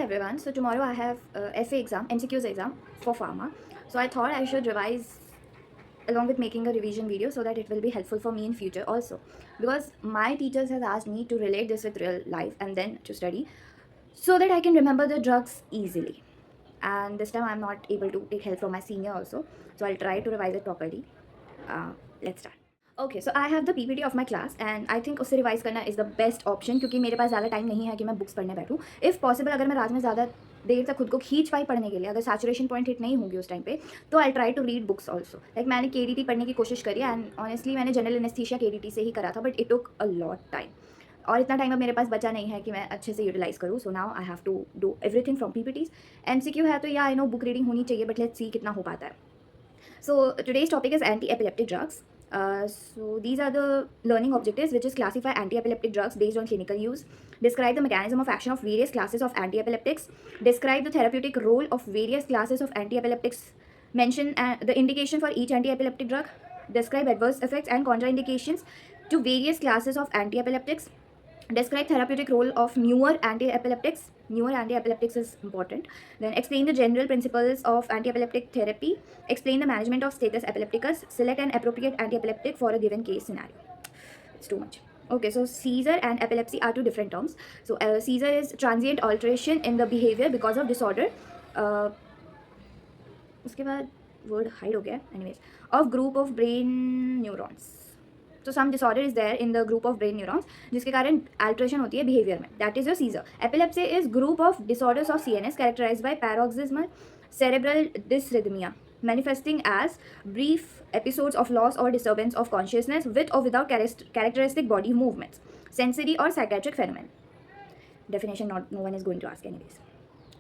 everyone. So tomorrow I have FA exam, MCQs exam for pharma. So I thought I should revise along with making a revision video so that it will be helpful for me in future also. Because my teachers has asked me to relate this with real life and then to study so that I can remember the drugs easily. And this time I'm not able to take help from my senior also. So I'll try to revise it properly. Let's start. Okay so I have the PPT of my class and I think उससे revise करना is the best option क्योंकि मेरे पास ज़्यादा time नहीं है कि मैं books पढ़ने बैठूँ. इफ़ पॉसिबल अगर मैं रात में ज़्यादा देर तक खुद को खींच पाई पढ़ने के लिए, अगर सैचुरेशन पॉइंट हिट नहीं होगी उस टाइम पे, तो I try to read books also. Like मैंने केडीटी पढ़ने की कोशिश करी एंड ऑनेस्टली मैंने जनरल एनेस्थीसिया केडीटी से ही करा था, but it took a lot time और इतना टाइम अब मेरे पास बचा नहीं है कि मैं अच्छे से यूटिलाइज करूँ. So now I have to do everything from PPTs. MCQ है तो या आई नो बुक रीडिंग होनी चाहिए, बट लेट्स सी कितना हो पाता है. So today's topic is anti-epileptic drugs. So these are the learning objectives, which is classify anti-epileptic drugs based on clinical use, describe the mechanism of action of various classes of anti-epileptics, describe the therapeutic role of various classes of anti-epileptics, mention the indication for each anti-epileptic drug, describe adverse effects and contraindications to various classes of anti-epileptics, describe therapeutic role of newer anti-epileptics. Newer anti-epileptics is important. Then explain the general principles of anti-epileptic therapy, explain the management of status epilepticus, select an appropriate anti-epileptic for a given case scenario. It's too much. Okay, so seizure and epilepsy are two different terms. So seizure is transient alteration in the behavior because of disorder. उसके बाद word hide हो गया. Anyways, of group of brain neurons. तो some disorder is there in the group of brain neurons जिसके कारण alteration होती है behaviour में. That is your seizure. Epilepsy is group of disorders of CNS characterised by paroxysmal cerebral dysrhythmia manifesting as brief episodes of loss or disturbance of consciousness with or without characteristic body movements, sensory or psychiatric phenomenon. Definition no one is going to ask anyways.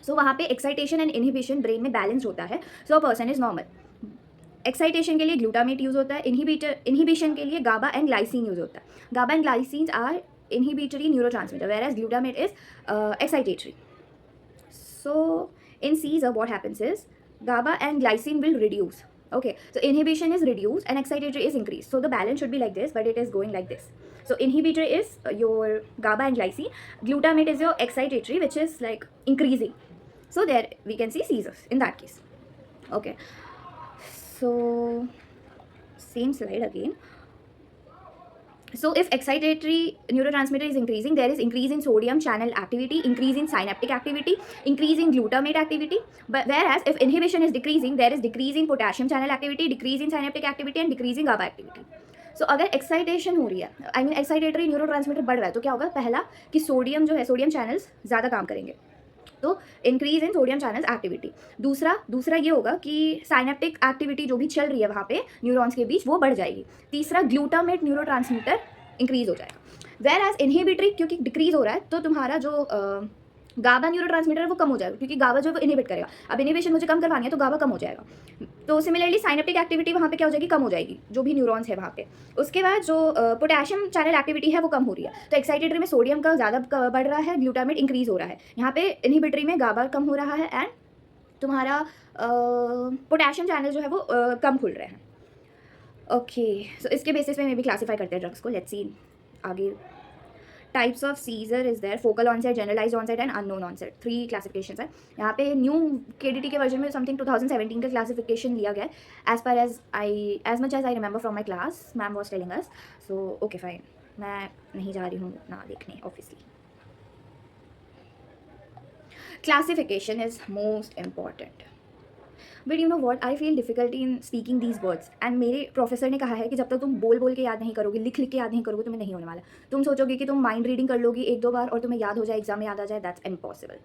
So वहाँ पे excitation and inhibition brain में balanced होता है, so a person is normal. Excitation के लिए glutamate use होता है, inhibition के लिए गाबा एंड ग्लाइसिन यूज़ होता है. GABA and glycine are inhibitory neurotransmitter whereas glutamate is excitatory. So in seizure what happens is GABA and glycine will reduce. Okay, so inhibition is reduced and excitatory is increased. So the balance should be like this, but it is going like this. So inhibitory is your GABA and glycine. Glutamate is your excitatory, which is like increasing. So there we can see seizures in that case. Okay, so same slide again. So if excitatory neurotransmitter is increasing, there is increase in sodium channel activity, increase in synaptic activity, increase in glutamate activity. But whereas if inhibition is decreasing, there is decrease in potassium channel activity, decrease in synaptic activity and decrease in GABA activity. So अगर excitation हो रही है, I mean excitatory neurotransmitter बढ़ रहा है, तो क्या होगा? पहला कि सोडियम जो है, सोडियम चैनल्स ज़्यादा काम करेंगे, तो increase in sodium channels activity. दूसरा ये होगा कि साइनेप्टिक एक्टिविटी जो भी चल रही है वहाँ पे न्यूरॉन्स के बीच वो बढ़ जाएगी. तीसरा ग्लूटामेट न्यूरोट्रांसमीटर इंक्रीज हो जाएगा. वेयर एज इनहिबिटरी क्योंकि डिक्रीज हो रहा है तो तुम्हारा जो गाबा न्यूरोट्रांसमीटर वो कम हो जाएगा क्योंकि गाबा जो है वो इनहिबिट करेगा. अब इनहिबिशन मुझे कम करवानी है तो गाबा कम हो जाएगा. तो सिमिलरली साइनेप्टिक एक्टिविटी वहाँ पे क्या हो जाएगी? कम हो जाएगी, जो भी न्यूरॉन्स है वहाँ पे. उसके बाद जो पोटेशियम चैनल एक्टिविटी है वो कम हो रही है. तो एक्साइटेटरी में सोडियम का ज़्यादा बढ़ रहा है, ग्लूटामेट इंक्रीज हो रहा है. यहाँ पे इनहिबिटरी में गाबा कम हो रहा है एंड तुम्हारा पोटेशियम चैनल जो है वो कम खुल रहे हैं. ओके, सो इसके बेसिस पे मैं भी क्लासीफाई करते हैं ड्रग्स को. लेट्स सी आगे. Types of seizure is there, focal onset, generalised onset and unknown onset. 3 classification है यहाँ पे. न्यू केडीटी के वर्जन में समथिंग 2017 का क्लासिफिकेशन लिया गया है as much as I remember from my class. Ma'am was telling us. So okay fine, मैं नहीं जा रही हूँ उतना देखने obviously. Classification is most important. But you know what, I feel difficulty in speaking these words. And मेरे professor ने कहा है कि जब तक तुम बोल के याद नहीं करोगे, लिख के याद नहीं करोगे, तुम्हें नहीं होने वाला. तुम सोचोगे कि तुम माइंड रीडिंग कर लोगी 1-2 बार और तुम्हें याद हो जाए, एग्जाम में याद आ जाए. That's impossible.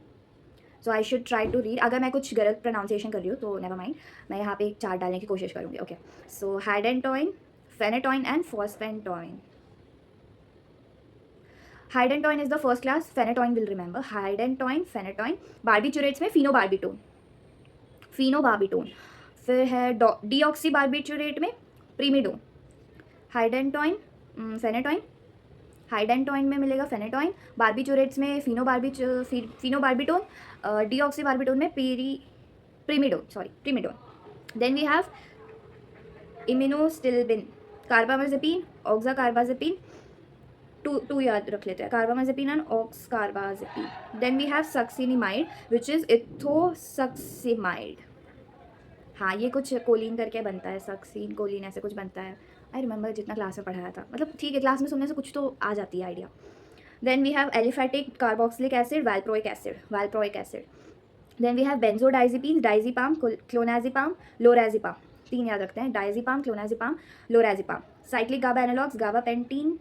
So I should try to read. अगर मैं कुछ गलत प्रोनाउंसिएशन कर रही हूँ तो नेवर माइंड, मैं यहाँ पे एक चार्ट डालने की कोशिश करूँगी. Okay, so hydantoin, phenytoin and fosphenytoin. Hydantoin is the first class, phenytoin will remember. Hydantoin, phenytoin. Barbiturates में फिनोबार्बिटोन. फिर है डीऑक्सी बार्बिचुरेट में प्रीमिडोन. हाइडेंटॉइन, फेनेटॉइन. हाइडेंटॉइन में मिलेगा फेनेटॉइन, बार्बिचुरेट्स में फिनोबार्बिटोन, डीऑक्सी बार्बिटोन में primidone. Then we have iminostilbene, carbamazepine, oxcarbazepine, two याद रख लेते हैं, carbamazepine and oxcarbazepine. Then we have succinimide which is ethosuximide. हाँ, ये कुछ कोलिन करके बनता है, सक्सीन कोलिन ऐसे कुछ बनता है. आई रिमेंबर जितना क्लास में पढ़ाया था, मतलब ठीक है, क्लास में सुनने से कुछ तो आ जाती है idea. Then we have aliphatic carboxylic acid, valproic acid. Then we have benzodiazepine, diazepam, clonazepam, lorazepam. 3 याद रखते हैं, डाइजिपाम, क्लोनाजिपाम, लोराजिपाम. Cyclic GABA analogues, गाबापेंटीन,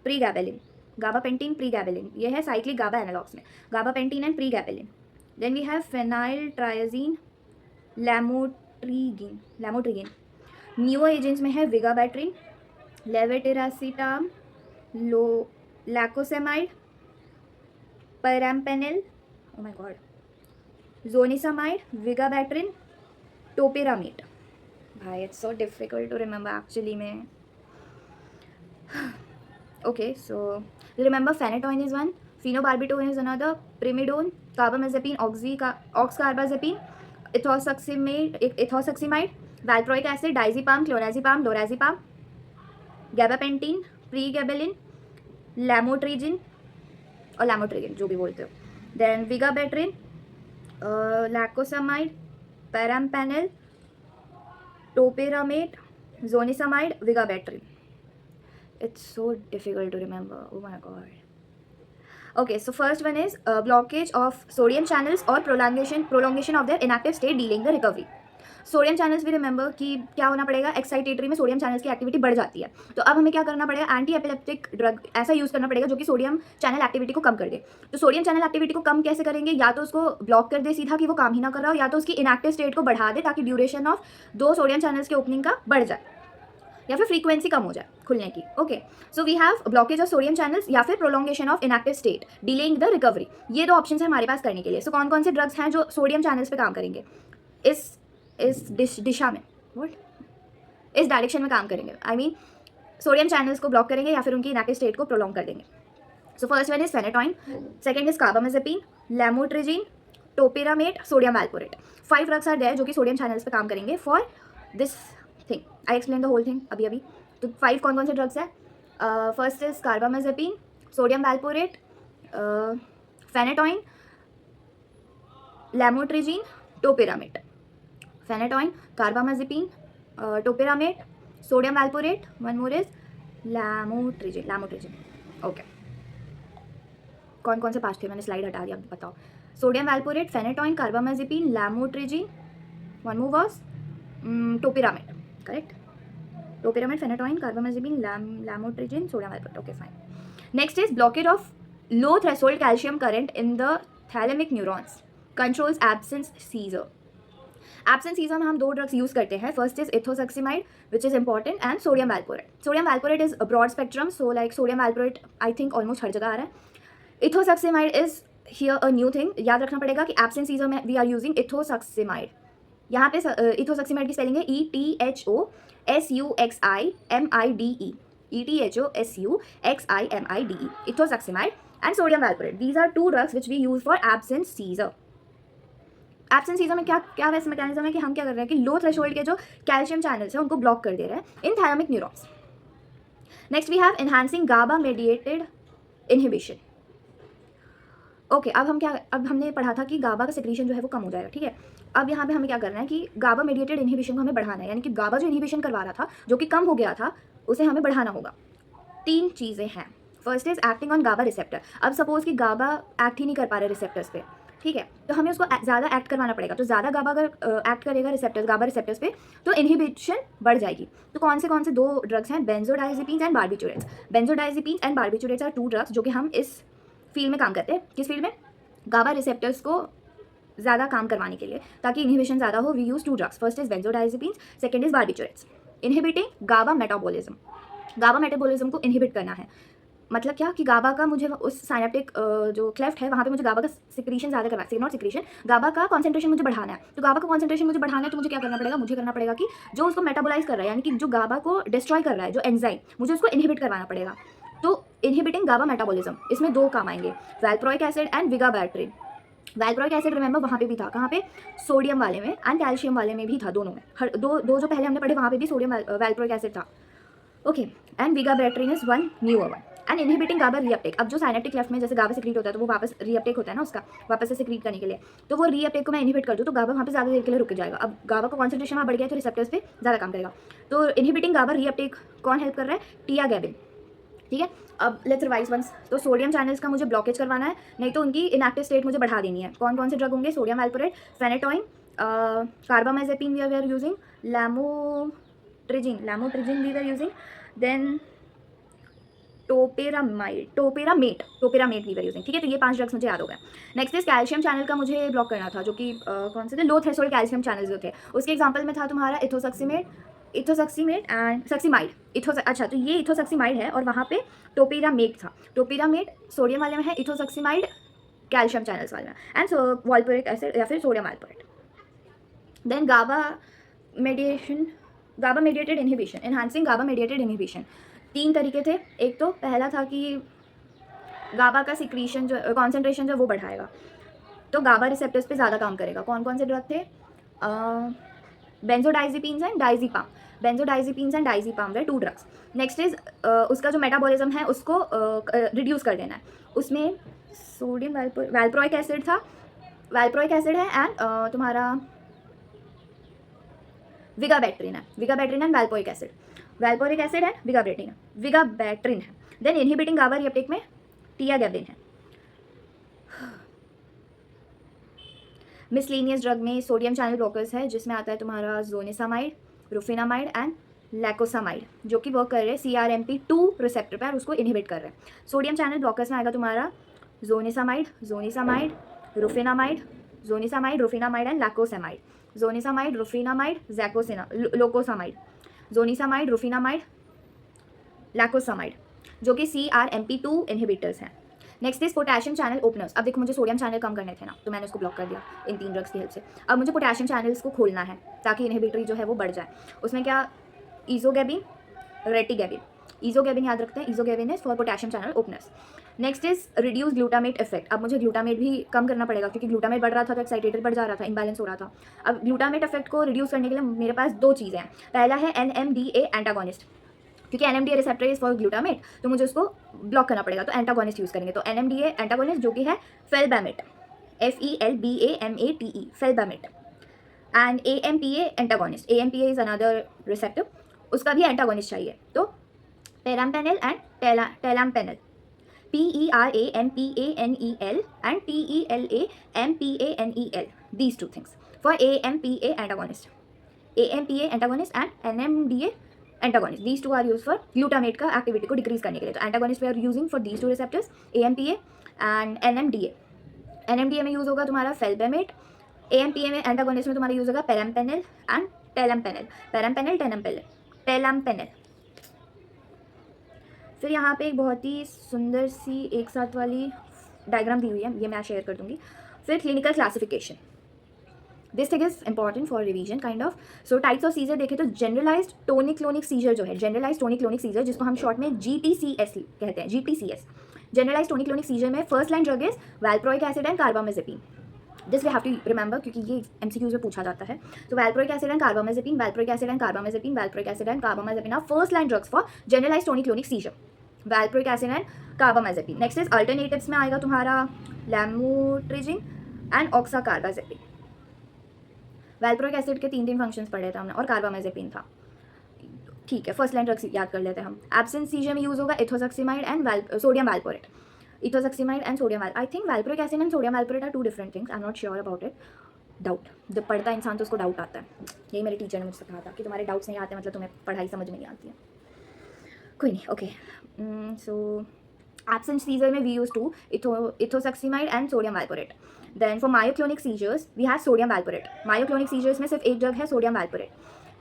प्रीगैबेलिन. गाबापेंटीन, प्रीगैबेलिन, ये है साइक्लिक गाबा एनालॉग्स में, gabapentin and pregabalin. Then we have phenyl triazine, lamotrigine. Newer agents में है vigabatrin, levetiracetam, lacosamide, perampanel, oh my god, zonisamide, vigabatrin, topiramate. भाई it's so difficult to remember actually में. Okay, so remember phenytoin is one, phenobarbital is another, primidone, carbamazepine, oxcarbazepine, ethosuximide, valproic acid, diazepam, clonazepam, lorazepam, gabapentin, pregabalin, lamotrigine और lamotrigine जो भी बोलते हो. Then vigabatrin, lacosamide, perampanel, topiramate, zonisamide, vigabatrin. It's so difficult to remember. Oh my god. Okay, so first one is blockage of sodium channels or prolongation of their inactive state delaying the recovery. Sodium channels भी remember कि क्या होना पड़ेगा, excitatory में sodium channels की activity बढ़ जाती है. तो अब हमें क्या करना पड़ेगा, एंटी एपिलेप्टिक ड्रग ऐसा यूज़ करना पड़ेगा जो कि सोडियम चैनल एक्टिविटी को कम कर दे. तो सोडियम चैनल एक्टिविटी को कम कैसे करेंगे, या तो उसको ब्लॉक कर दे सीधा कि वो काम ही ना कर रहा हो, या तो उसकी इनएक्टिव स्टेट को बढ़ा दे ताकि ड्यूरेशन ऑफ 2 सोडियम चैनल्स के ओपनिंग का बढ़ जाए, या फिर फ्रीक्वेंसी कम हो जाए खुलने की. Okay, so we have blockage of sodium channels या फिर prolongation of inactive state delaying the recovery. ये 2 ऑप्शन है हमारे पास करने के लिए. सो कौन कौन से ड्रग्स हैं जो सोडियम चैनल्स पे काम करेंगे, इस दिशा में, इस डायरेक्शन में काम करेंगे. आई मीन सोडियम चैनल्स को ब्लॉक करेंगे या फिर उनकी इनएक्टिव स्टेट को प्रोलॉन्ग कर देंगे. So first one is phenytoin, second is carbamazepine, lamotrigine, topiramate, sodium valproate. 5 drugs are there जो कि सोडियम चैनल्स पे काम करेंगे for this thing. I explain the whole thing अभी. तो 5 कौन कौन से ड्रग्स है. First is carbamazepine, sodium valproate, phenytoin, lamotrigine, topiramate. Phenytoin, carbamazepine, topiramate, sodium valproate, one more is lamotrigine. Okay, कौन कौन से 5 थे, मैंने स्लाइड हटा दिया, बताओ. Sodium valproate, phenytoin, carbamazepine, lamotrigine, one more was topiramate. Correct, topiramate, phenytoin, carbamazepine, lamotrigine, sodium valproate. Okay, fine. Next is blockage of low threshold calcium current in the thalamic neurons, controls absence seizure. Absence seizure में हम 2 drugs use करते हैं. First is ethosuximide which is important, and sodium valproate. Sodium valproate is broad spectrum, so like sodium valproate I think almost हर जगह आ रहा है. Ethosuximide is here a new thing. याद रखना पड़ेगा कि एब्सेंस सीजर में वी आर यूजिंग इथोसक्सिमाइड. यहाँ पे इथोसक्सिमाइड की स्पेलिंग है ETHOSUXIMIDE, ETHOSUXIMIDE, ethosuximide and sodium valproate. These are 2 drugs which we use for absence seizure. Absence seizure में क्या वैसे मैकेनिज्म है कि हम क्या कर रहे हैं कि लो थ्रेशोल्ड के जो कैल्शियम चैनल्स हैं उनको ब्लॉक कर दे रहे हैं in thalamic neurons. Next we have enhancing GABA mediated inhibition. Okay, अब हमने पढ़ा था कि गाबा का सेक्रीशन जो है वो कम हो जाएगा. ठीक है, अब यहाँ पे हमें क्या करना है कि गाबा मेडिएटेड इनहिबिशन को हमें बढ़ाना है, यानी कि गाबा जो इनहिबिशन करवा रहा था जो कि कम हो गया था उसे हमें बढ़ाना होगा. 3 चीज़ें हैं. First is acting on GABA receptor. अब सपोज कि गाबा एक्ट ही नहीं कर पा रहे रिसेप्टर्स पे, ठीक है, तो हमें उसको ज़्यादा एक्ट करवाना पड़ेगा. तो ज़्यादा गाबा अगर एक्ट करेगा गाबा रिसेप्टर्स पे तो इनहिबिशन बढ़ जाएगी. तो कौन से 2 ड्रग्स हैं, बेंजोडाइजिपीन्स एंड बार्बिटूरेट्स. बेंजोडाइजिपीन्स एंड बार्बिटूरेट्स आर 2 ड्रग्स जो कि हम इस फील्ड में काम करते हैं. किस फील्ड में, गाबा रिसेप्टर्स को ज़्यादा काम करवाने के लिए ताकि इनहिबिशन ज़्यादा हो. We use 2 drugs. First is benzodiazepines, second is barbiturates. Inhibiting GABA metabolism. GABA metabolism को इनहिबिट करना है. मतलब क्या कि गाबा का मुझे उस साइनेप्टिक जो क्लेफ्ट है वहाँ पे मुझे गाबा का सिक्रीशन ज़्यादा करना है, नॉट सिक्रीशन, गाबा का कॉन्सेंट्रेशन मुझे बढ़ाना है. तो गाबा का कॉन्सेंट्रेशन मुझे बढ़ाना है तो मुझे क्या करना पड़ेगा, मुझे करना पड़ेगा कि जो उसको मेटाबोलाइज कर रहा है, यानी कि जो गाबा को डिस्ट्रॉय कर रहा है, जो एंजाइम, मुझे उसको इनहिबिट करवाना पड़ेगा. तो इनहिबिटिंग गाबा मेटाबॉलिज्म, इसमें 2 काम आएंगे, valproic acid and vigabatrin. Valproic acid remember वहाँ पे भी था, कहाँ पे, सोडियम वाले में एंड कैल्शियम वाले में भी था, दोनों में. दो जो पहले हमने पढ़े वहाँ पे भी सोडियम वैल्प्रोइक एसिड था. Okay, and vigabatrin is one newer one and inhibiting GABA reuptake. अब जो साइनेप्टिक लेफ्ट में जैसे गाबा सिक्रीट होता है तो वो वापस रीअपटेक होता है ना उसका, वापस से सिक्रीट करने के लिए, तो वो रीअपटेक को मैं इनहिबिट कर दूँ तो गाबा वहाँ पे ज़्यादा देर के लिए रुक जाएगा। अब गाबा का कॉन्सेंट्रेशन वहाँ बढ़ गया तो रिसेप्टर्स पे ज़्यादा काम करेगा। तो इनहिबिटिंग गाबा रीअपटेक कौन हेल्प कर रहा है? टियागैबिन। ठीक है, अब लेट्स रिवाइज वंस। तो सोडियम चैनल्स का मुझे ब्लॉकेज करवाना है, नहीं तो उनकी इनएक्टिव स्टेट मुझे बढ़ा देनी है। कौन कौन से ड्रग होंगे? Sodium valproate, phenytoin, carbamazepine we are using, lamotrigine we are using, then topiramate we were using. ठीक है, तो ये 5 ड्रग्स मुझे याद हो गए। नेक्स्ट इज कैल्शियम चैनल का मुझे ब्लॉक करना था, जो कि कौन से थे? लो थ्रेशोल्ड कैल्शियम चैनल जो थे, उसके एग्जांपल में था तुम्हारा इथोसक्सीमेट एंड सक्सीमाइड। अच्छा, तो ये इथोसक्सीमाइड है और वहाँ पे टोपेरामेट था। टोपेरामेट सोडियम वाले में है, इथोसक्सीमाइड कैल्शियम चैनल्स वाले में, एंड वॉल्पोरिक एसिड या फिर सोडियम वैल्पोरेट। देन गाबा mediated inhibition, enhancing GABA mediated inhibition. 3 तरीके थे। एक तो पहला था कि गाबा का सिक्रीशन जो कॉन्सेंट्रेशन जो वो बढ़ाएगा, तो गाबा रिसेप्टर्स पे ज़्यादा काम करेगा। कौन कौन से ड्रग थे? Benzodiazepines and diazepam. Benzodiazepines and diazepam वे 2 ड्रग्स। नेक्स्ट इज उसका जो मेटाबॉलिज्म है उसको रिड्यूस कर देना है। उसमें सोडियम वैल्प्रोइक एसिड था, वैल्प्रोइक एसिड है, एंड तुम्हारा विगाबैट्रिन एंड वैल्पोइक एसिड। वैल्पोरिक एसिड है, विगाबैट्रिन है। देन इनहिबिटिंग गाबा रीअपटेक में टियागैबिन है। मिसलेनियस ड्रग में सोडियम चैनल ब्लॉकर्स है, जिसमें आता है तुम्हारा जोनिसामाइड, रुफिनामाइड एंड लैकोसामाइड, जो कि वर्क कर रहे हैं CRMP2 रिसेप्टर पर और उसको इनहिबिट कर रहे हैं। सोडियम चैनल ब्लॉकर्स में आएगा तुम्हारा जोनिसामाइड, रुफिनामाइड एंड लैकोसामाइड। जोनिसामाइड, रुफिनामाइड, लोकोसामाइड, जोनिसामाइड, रुफिनामाइड, लैकोसामाइड, जो कि CRMP2 इनहिबिटर्स हैं। Next is potassium channel openers. अब देखो, मुझे सोडियम चैनल कम करने थे ना, तो मैंने उसको ब्लॉक कर दिया इन 3 ड्रग्स की हेल्प से। अब मुझे पोटेशियम चैनल्स को खोलना है ताकि इनहिबिटरी जो है वो बढ़ जाए। उसमें क्या? ईजोगैबिन, रेटिगैबिन। ईजोगैबिन याद रखते हैं, ezogabine is for potassium channel openers. Next is reduce glutamate effect. अब मुझे ग्लूटामेट भी कम करना पड़ेगा, क्योंकि ग्लूटामेट बढ़ रहा था तो एक्साइटेटेड बढ़ जा रहा था, इम्बैलेंस हो रहा था। अब ग्लूटामेट इफेक्ट को रिड्यूस करने के लिए मेरे पास 2 चीज़ें हैं। पहला है NMDA एंटागोनिस्ट, क्योंकि NMDA receptor is for glutamate, तो मुझे उसको ब्लॉक करना पड़ेगा, तो एंटागोनिस्ट यूज़ करेंगे। तो NMDA एंटागोनिस्ट जो कि है felbamate, FELBAMATE, felbamate. And AMPA antagonist, AMPA is another receptor, उसका भी एंटागोनिस्ट चाहिए। तो perampanel and talampanel, PERAMPANEL and TELAMPANEL, these 2 things for AMPA antagonist and NMDA antagonist. These 2 are used for glutamate का activity को decrease करने के लिए। तो antagonist we are using for these 2 receptors, AMPA and NMDA. NMDA में use होगा तुम्हारा फेल्बामेट, AMPA में एंटागोनिस्ट में तुम्हारा यूज़ होगा पेराम्पेनिल एंड टेलाम्पेनिल। फिर यहाँ पे एक बहुत ही सुंदर सी एक साथ वाली डायग्राम दी हुई है, ये मैं शेयर कर दूँगी। फिर clinical classification, this thing is important for revision kind of. So types of seizure देखें तो जनरलाइज्ड टोनिक क्लोनिक सीजर जो है, जनरलाइज्ड टोनिक क्लोनिक सीजर जिसको हम शॉर्ट में GTCS कहते हैं, GTCS, generalised tonic clonic seizure में first line drug is valproic acid and carbamazepine. This we have to remember, क्योंकि ये MCQs में पूछा जाता है। तो valproic acid and carbamazepine, valproic acid and carbamazepine, valproic acid and carbamazepine are first line drugs for generalised tonic clonic seizure, valproic acid and carbamazepine. Next is alternatives में आएगा तुम्हारा lamotrigine and oxcarbazepine. Valproic acid के 3 functions पढ़े थे हमने, और कार्बामेजेपिन था। ठीक है, फर्स्ट लाइन ड्रग्स याद कर लेते हैं हम। एब्सेंस सीजर में यूज होगा ethosuximide and sodium valproate, ethosuximide and sodium I think valproic acid and sodium valproate are 2 different things, I am not sure about it. Doubt, जब पढ़ता है इंसान तो उसको डाउट आता है। यही मेरे टीचर ने मुझसे कहा था कि तुम्हारे डाउट्स नहीं आते मतलब तुम्हें पढ़ाई समझ में नहीं आती है। कोई नहीं, ओके। सो एब्सेंट सीजर में we use two ethosuximide and sodium valproate. Then for myoclonic seizures we have sodium valproate. Myoclonic seizures में सिर्फ एक ड्रग है, सोडियम वैल्पोरेट।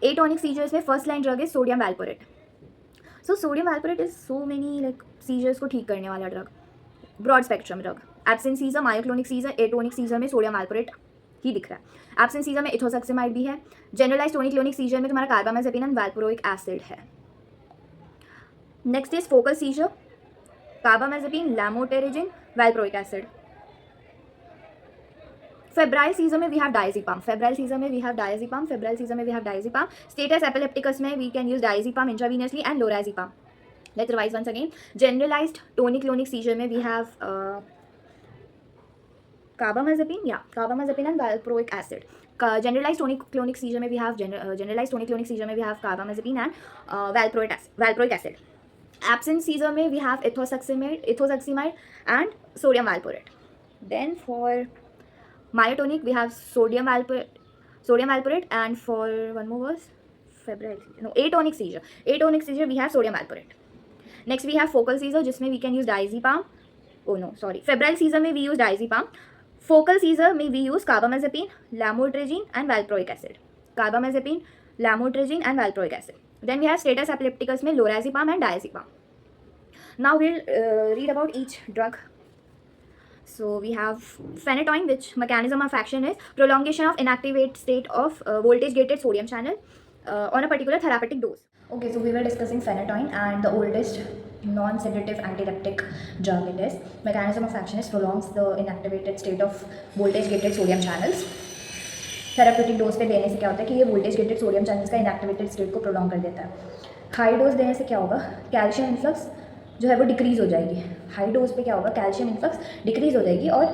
एटोनिक सीजर्स में फर्स्ट लाइन ड्रग है sodium valproate. So sodium valproate is so many like seizures को ठीक करने वाला drug, broad spectrum drug. Absent seizure, myoclonic seizure, atonic seizure में सोडियम वैल्पोरेट ही दिख रहा है। एब्सेंट सीजर में इथोसक्सीमाइड भी है। जनरलाइज टोनिक क्लोनिक सीजर में तुम्हारा कार्बामेजेपिन एंड वैल्प्रोइक एसिड है। Next is focal seizure, carbamazepine, lamotrigine, valproic acid. Febrile seizure में we have diazepam, febrile seizure में we have diazepam, febrile seizure में we have diazepam. Status epilepticus में we can use diazepam intravenously and lorazepam. Let's revise once again. Generalised tonic clonic seizure में we have carbamazepine, yeah, carbamazepine and valproic acid. Generalized tonic-clonic seizure में we have generalized tonic-clonic seizure में we have carbamazepine and valproic acid. Absent seizure में we have ethosuximide and sodium valproate. Then for myotonic we have sodium valproate, and for one more was atonic seizure we have sodium valproate. Next we have focal seizure जिसमें we can use diazepam. Febrile seizure में we use diazepam. Focal seizure में we use carbamazepine, lamotrigine and valproic acid. Carbamazepine, lamotrigine and valproic acid. Then we have status epilepticus में lorazepam and diazepam. Now we'll read about each drug. So we have phenytoin, which mechanism of action is prolongation of inactivate state of voltage gated sodium channel on a particular therapeutic dose. Okay, so we were discussing phenytoin, and the oldest non-sedative antileptic drug it is. Mechanism of action is prolongs the inactivated state of voltage gated sodium channels. Therapeutic dose पे देने से क्या होता है कि ये voltage gated sodium channels का inactivated state को प्रोलॉन्ग कर देता है. हाई डोज देने से क्या होगा, कैल्शियम इन्फ्लक्स जो है वो डिक्रीज़ हो जाएगी. हाई डोज पे क्या होगा, कैल्शियम इन्फ्लक्स डिक्रीज़ हो जाएगी और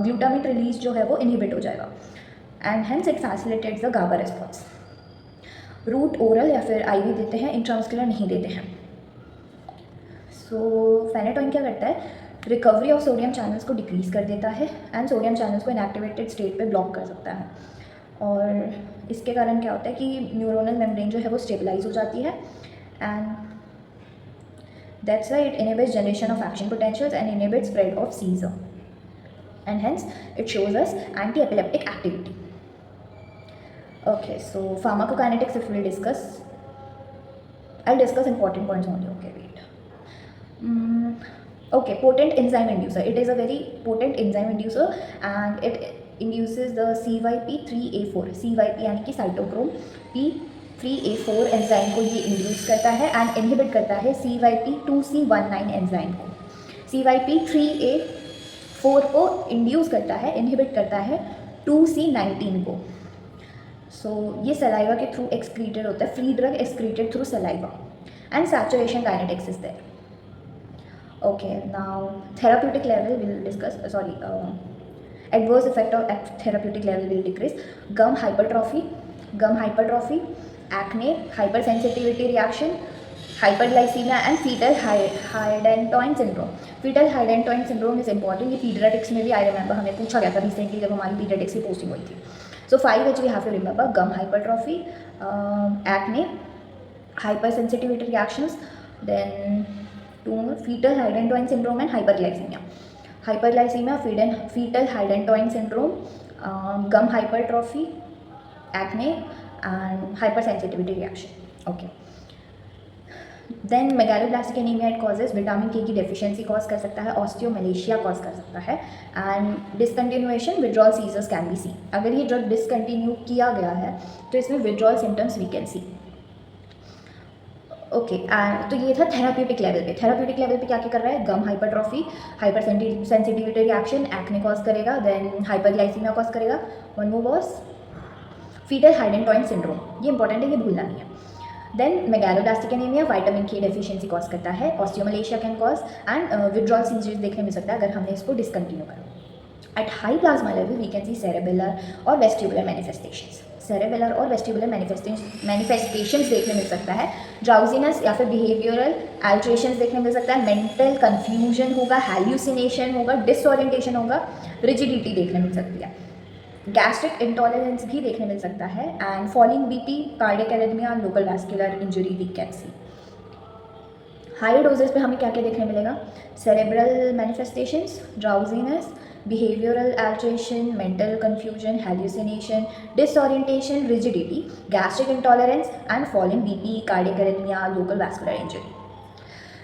ग्लूटामिन रिलीज जो है वो इनहिबिट हो जाएगा. And hence it facilitates the GABA response. Route oral या फिर आईवी देते हैं, इंट्रामस्कुलर नहीं देते हैं. सो फेनेटोइन क्या करता है, रिकवरी ऑफ सोडियम चैनल्स को डिक्रीज़ कर देता है एंड सोडियम चैनल्स को इनएक्टिवेटेड स्टेट पे ब्लॉक कर सकता है. और इसके कारण क्या होता है कि न्यूरोनल मेम्ब्रेन जो है वो स्टेबलाइज हो जाती है and that's why it inhibits generation of action potentials and inhibits spread of seizure and hence it shows us anti epileptic activity. Okay, so pharmacokinetics if we'll discuss, I'll discuss important points only. Okay, wait. Okay, potent enzyme inducer. It is a very potent enzyme inducer and it induces the CYP3A4. CYP यानी कि cytochrome P3A4 enzyme को ये induce करता है and inhibit करता है CYP2C19 enzyme को. CYP3A4 को इंड्यूस करता है, इनहिबिट करता है 2C19 को. सो ये सलाइवा के थ्रू एक्सक्रीटेड होता है, free drug excreted through saliva and saturation kinetics is there. Okay, now therapeutic level will discuss, adverse effect of therapeutic level will decrease. Gum hypertrophy, acne, hypersensitivity reaction, hyperglycaemia and fetal hydantoin syndrome. Fetal hydantoin syndrome is important. ये paediatrics में भी I remember हमें पूछा गया था recently जब हमारी paediatrics की पोस्टिंग हुई थी. So 5 which we have to remember: gum hypertrophy, acne, hypersensitivity reactions, then 2 more: fetal hydantoin syndrome and hyperglycemia. Fetal hydantoin syndrome, gum hypertrophy, acne and hypersensitivity reaction. Okay. Then megaloblastic anaemia it causes vitamin K की deficiency cause कर सकता है, osteomalacia cause कर सकता है and discontinuation withdrawal seizures can be see. अगर ये drug discontinue किया गया है तो इसमें withdrawal symptoms we can see. Okay, तो ये था थेराप्यूटिक लेवल पे. थेराप्यूटिक लेवल पे क्या क्या कर रहा है, gum hypertrophy, hypersensitivity reaction, acne cause करेगा, देन हाइपरग्लाइसीमिया कॉज करेगा. One more was fetal hydantoin syndrome. ये इंपॉर्टेंट है, ये भूलना नहीं है. देन मेगालोब्लास्टिक एनीमिया विटामिन के डेफिशिएंसी कॉज करता है, osteomalacia can cause and withdrawal seizures देखने मिल सकता है अगर हमने इसको डिसकंटिन्यू करा. At high plasma level we can see cerebellar और वेस्टिबुलर मैनिफेस्टेशंस. सेरेबेलर और वेस्टिबुलर मैनिफेस्टेशंस देखने मिल सकता है. ड्राउजीनेस या फिर बिहेवियरल अल्ट्रेशंस देखने मिल सकता है. मेंटल कन्फ्यूजन होगा, हैल्यूसिनेशन होगा, डिसओरिएंटेशन होगा, रिजिडिटी देखने मिल सकती है. गैस्ट्रिक इंटॉलरेंस भी देखने मिल सकता है and falling BP, cardiac arrhythmia, local vascular injury we can see. High doses पे हमें क्या क्या देखने मिलेगा, cerebral manifestations, drowsiness, behavioural alteration, mental confusion, hallucination, disorientation, rigidity, gastric intolerance and falling BP, cardiac arrhythmia, local vascular injury.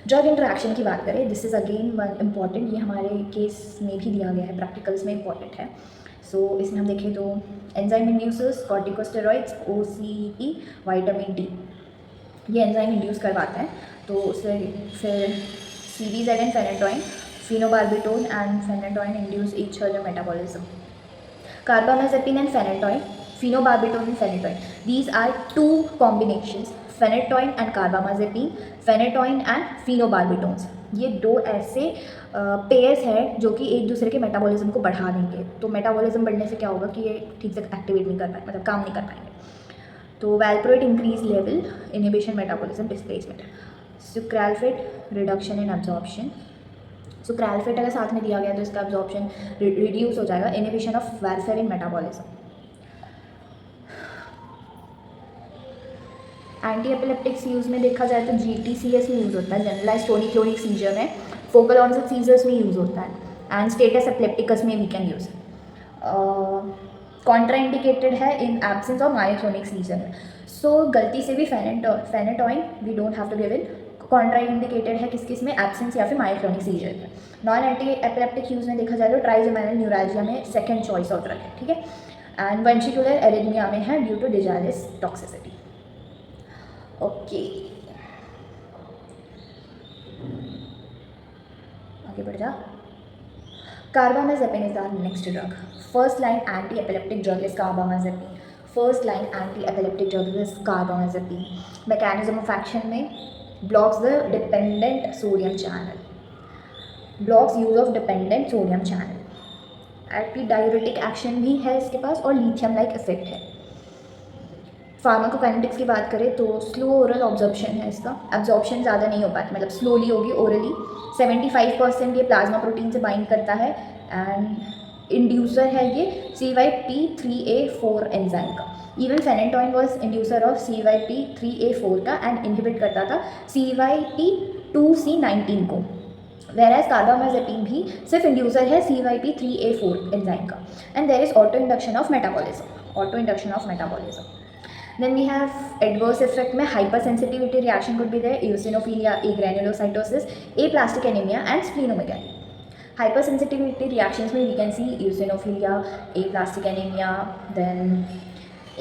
Drug interaction की बात करें, this is again one important, ये हमारे केस में भी दिया गया है, प्रैक्टिकल्स में इम्पॉर्टेंट है. सो इसमें हम देखें तो enzyme inducers, corticosteroids, OCP, vitamin D, ये एंजाइम इंड्यूस करवाते हैं. तो उससे फिर CBZ and phenytoin, phenobarbital and phenytoin induce each other metabolism. Carbamazepine and phenytoin, phenobarbital and phenytoin. These are two combinations, phenytoin and carbamazepine, phenytoin and phenobarbital. ये दो ऐसे pairs हैं जो कि एक दूसरे के मेटाबॉलिज्म को बढ़ा देंगे. तो मेटाबॉलिज्म बढ़ने से क्या होगा कि ये ठीक से एक्टिवेट नहीं कर पाए, मतलब काम नहीं कर पाएंगे. तो valproate increase level, inhibition, metabolism, displacement. Sucralfate reduction in absorption. Sucralfate अगर साथ में दिया गया तो इसका एब्जॉर्प्शन रिड्यूस हो जाएगा. Inhibition of warfarin metabolism. Anti epileptics use में देखा जाए तो GTCS में यूज़ होता है, जनरलाइज टोनिक क्लोनिक सीजर में, फोकल ऑनसेट सीजर्स में यूज़ होता है, एंड स्टेटस एपिलेप्टिकस में वी कैन यूज़. कॉन्ट्राइंडिकेटेड है in absence of myoclonic seizure में. सो गलती से भी phenytoin we don't have to give in. Contraindicated है किस किस में, एब्सेंस या फिर मायोक्लोनिक सीजर में. नॉन एंटी एपिलेप्टिक यूज़ में देखा जाए तो ट्राइजेमिनल न्यूरैल्जिया में सेकंड चॉइस ऑफ ड्रग है, ठीक है. एंड वेंट्रिकुलर एरिथमिया में है ड्यू टू डिजालिस टॉक्सिसिटी. ओके, आगे बढ़ जा. Carbamazepine is our next drug. First line anti-epileptic drug is carbamazepine. First line anti-epileptic drug is carbamazepine. Mechanism of action में blocks the dependent sodium channel. Blocks use of dependent sodium channel. Anti-diuretic action भी है इसके पास और lithium like effect है. Pharmacokinetics की बात करें तो स्लो ओरल ऑब्जॉर्प्शन है इसका. एब्जॉर्प्शन ज़्यादा नहीं हो पाती, मतलब स्लोली होगी ओरली. 75% ये प्लाज्मा प्रोटीन से बाइंड करता है. एंड इंड्यूसर है ये CYP3A4 एंजाइम का. Even phenytoin was inducer of CYP3A4 का एंड इनहिबिट करता था CYP2C19 को. वेराज कार्बामाजेपिन भी सिर्फ इंड्यूसर है CYP3A4 एंजाइम का. And there is auto induction of metabolism. Then we have adverse effect में hypersensitivity reaction could be there, eosinophilia, agranulocytosis, aplastic anemia and splenomegaly. Hypersensitivity reactions में we can see eosinophilia, aplastic anemia, then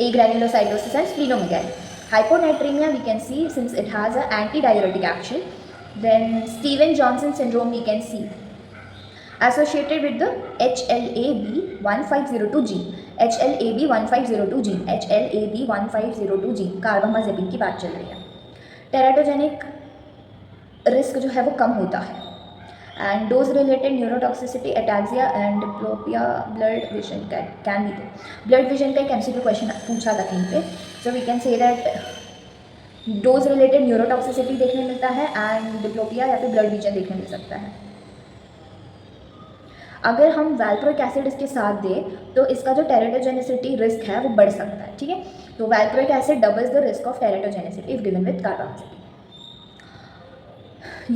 agranulocytosis and splenomegaly. Hyponatremia we can see since it has an antidiuretic action. Then Stevens-Johnson syndrome we can see associated with the HLA-B1502 gene. HLA-B1502 gene carbamazepine की बात चल रही है. Teratogenic risk जो है वो कम होता है. And dose related neurotoxicity, ataxia and diplopia, blurred vision can be there. Blurred vision का एक MCQ क्वेश्चन पूछा था कहीं पे. So we can say that dose related neurotoxicity देखने मिलता है एंड डिप्लोपिया या फिर ब्लड विजन देखने मिल सकता है. अगर हम वैल्प्रोइक एसिड इसके साथ दें तो इसका जो टेराटोजेनिसिटी रिस्क है वो बढ़ सकता है, ठीक है. तो valproic acid doubles the risk of teratogenicity if given with carbamazepine.